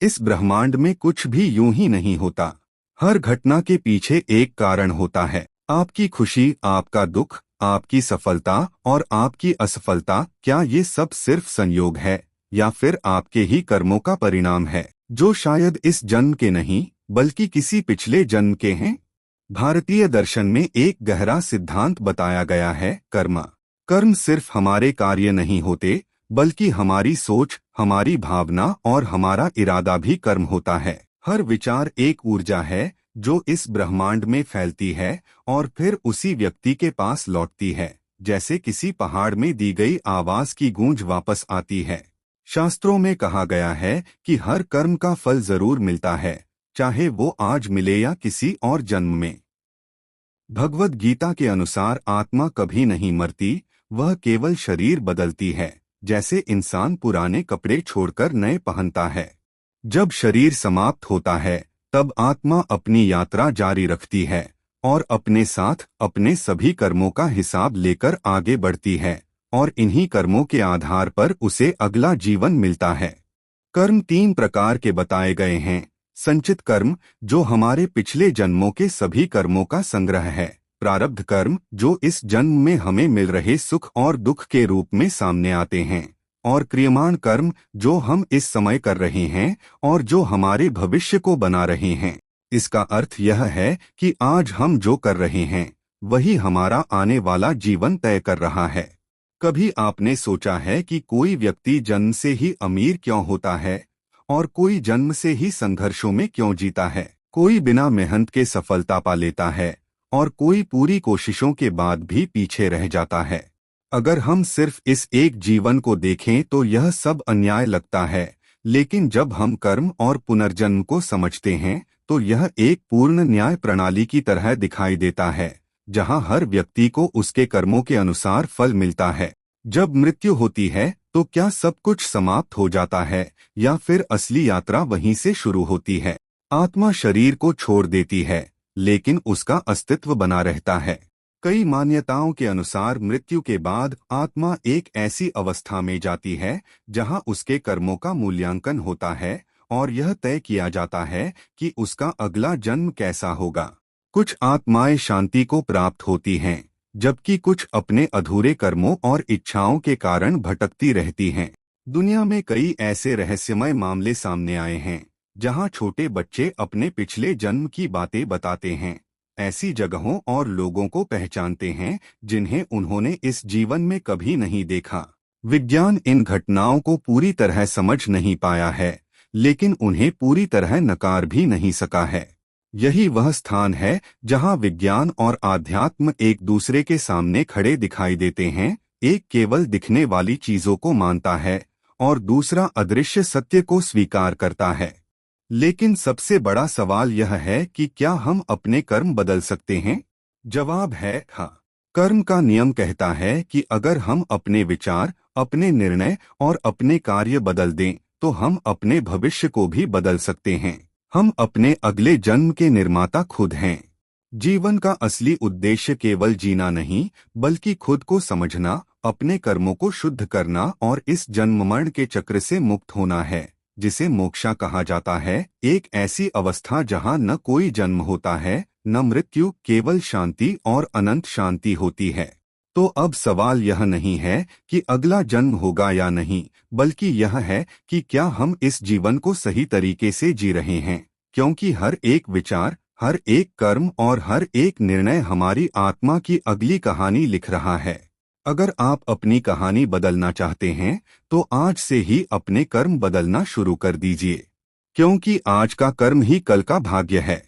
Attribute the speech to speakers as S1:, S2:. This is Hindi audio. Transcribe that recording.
S1: इस ब्रह्मांड में कुछ भी यूं ही नहीं होता। हर घटना के पीछे एक कारण होता है। आपकी खुशी, आपका दुख, आपकी सफलता और आपकी असफलता, क्या ये सब सिर्फ संयोग है या फिर आपके ही कर्मों का परिणाम है, जो शायद इस जन्म के नहीं बल्कि किसी पिछले जन्म के हैं? भारतीय दर्शन में एक गहरा सिद्धांत बताया गया है, कर्म। कर्म सिर्फ हमारे कार्य नहीं होते, बल्कि हमारी सोच, हमारी भावना और हमारा इरादा भी कर्म होता है। हर विचार एक ऊर्जा है जो इस ब्रह्मांड में फैलती है और फिर उसी व्यक्ति के पास लौटती है, जैसे किसी पहाड़ में दी गई आवाज की गूंज वापस आती है। शास्त्रों में कहा गया है कि हर कर्म का फल जरूर मिलता है, चाहे वो आज मिले या किसी और जन्म में। भगवद गीता के अनुसार आत्मा कभी नहीं मरती, वह केवल शरीर बदलती है, जैसे इंसान पुराने कपड़े छोड़कर नए पहनता है। जब शरीर समाप्त होता है, तब आत्मा अपनी यात्रा जारी रखती है और अपने साथ अपने सभी कर्मों का हिसाब लेकर आगे बढ़ती है, और इन्हीं कर्मों के आधार पर उसे अगला जीवन मिलता है। कर्म 3 प्रकार के बताए गए हैं। संचित कर्म, जो हमारे पिछले जन्मों के सभी कर्मों का संग्रह है। प्रारब्ध कर्म, जो इस जन्म में हमें मिल रहे सुख और दुख के रूप में सामने आते हैं। और क्रियमाण कर्म, जो हम इस समय कर रहे हैं और जो हमारे भविष्य को बना रहे हैं। इसका अर्थ यह है कि आज हम जो कर रहे हैं वही हमारा आने वाला जीवन तय कर रहा है। कभी आपने सोचा है कि कोई व्यक्ति जन्म से ही अमीर क्यों होता है और कोई जन्म से ही संघर्षों में क्यों जीता है? कोई बिना मेहनत के सफलता पा लेता है और कोई पूरी कोशिशों के बाद भी पीछे रह जाता है। अगर हम सिर्फ इस एक जीवन को देखें तो यह सब अन्याय लगता है, लेकिन जब हम कर्म और पुनर्जन्म को समझते हैं तो यह एक पूर्ण न्याय प्रणाली की तरह दिखाई देता है, जहां हर व्यक्ति को उसके कर्मों के अनुसार फल मिलता है। जब मृत्यु होती है तो क्या सब कुछ समाप्त हो जाता है या फिर असली यात्रा वहीं से शुरू होती है? आत्मा शरीर को छोड़ देती है, लेकिन उसका अस्तित्व बना रहता है। कई मान्यताओं के अनुसार मृत्यु के बाद आत्मा एक ऐसी अवस्था में जाती है जहां उसके कर्मों का मूल्यांकन होता है और यह तय किया जाता है कि उसका अगला जन्म कैसा होगा। कुछ आत्माएं शांति को प्राप्त होती हैं, जबकि कुछ अपने अधूरे कर्मों और इच्छाओं के कारण भटकती रहती हैं। दुनिया में कई ऐसे रहस्यमय मामले सामने आए हैं जहां छोटे बच्चे अपने पिछले जन्म की बातें बताते हैं, ऐसी जगहों और लोगों को पहचानते हैं जिन्हें उन्होंने इस जीवन में कभी नहीं देखा। विज्ञान इन घटनाओं को पूरी तरह समझ नहीं पाया है, लेकिन उन्हें पूरी तरह नकार भी नहीं सका है। यही वह स्थान है जहां विज्ञान और आध्यात्म एक दूसरे के सामने खड़े दिखाई देते हैं। एक केवल दिखने वाली चीजों को मानता है और दूसरा अदृश्य सत्य को स्वीकार करता है। लेकिन सबसे बड़ा सवाल यह है कि क्या हम अपने कर्म बदल सकते हैं? जवाब है हाँ। कर्म का नियम कहता है कि अगर हम अपने विचार, अपने निर्णय और अपने कार्य बदल दें तो हम अपने भविष्य को भी बदल सकते हैं। हम अपने अगले जन्म के निर्माता खुद हैं। जीवन का असली उद्देश्य केवल जीना नहीं, बल्कि खुद को समझना, अपने कर्मों को शुद्ध करना और इस जन्म मरण के चक्र से मुक्त होना है, जिसे मोक्षा कहा जाता है। एक ऐसी अवस्था जहां न कोई जन्म होता है, न मृत्यु, केवल शांति और अनंत शांति होती है। तो अब सवाल यह नहीं है कि अगला जन्म होगा या नहीं, बल्कि यह है कि क्या हम इस जीवन को सही तरीके से जी रहे हैं, क्योंकि हर एक विचार, हर एक कर्म और हर एक निर्णय हमारी आत्मा की अगली कहानी लिख रहा है। अगर आप अपनी कहानी बदलना चाहते हैं तो आज से ही अपने कर्म बदलना शुरू कर दीजिए, क्योंकि आज का कर्म ही कल का भाग्य है।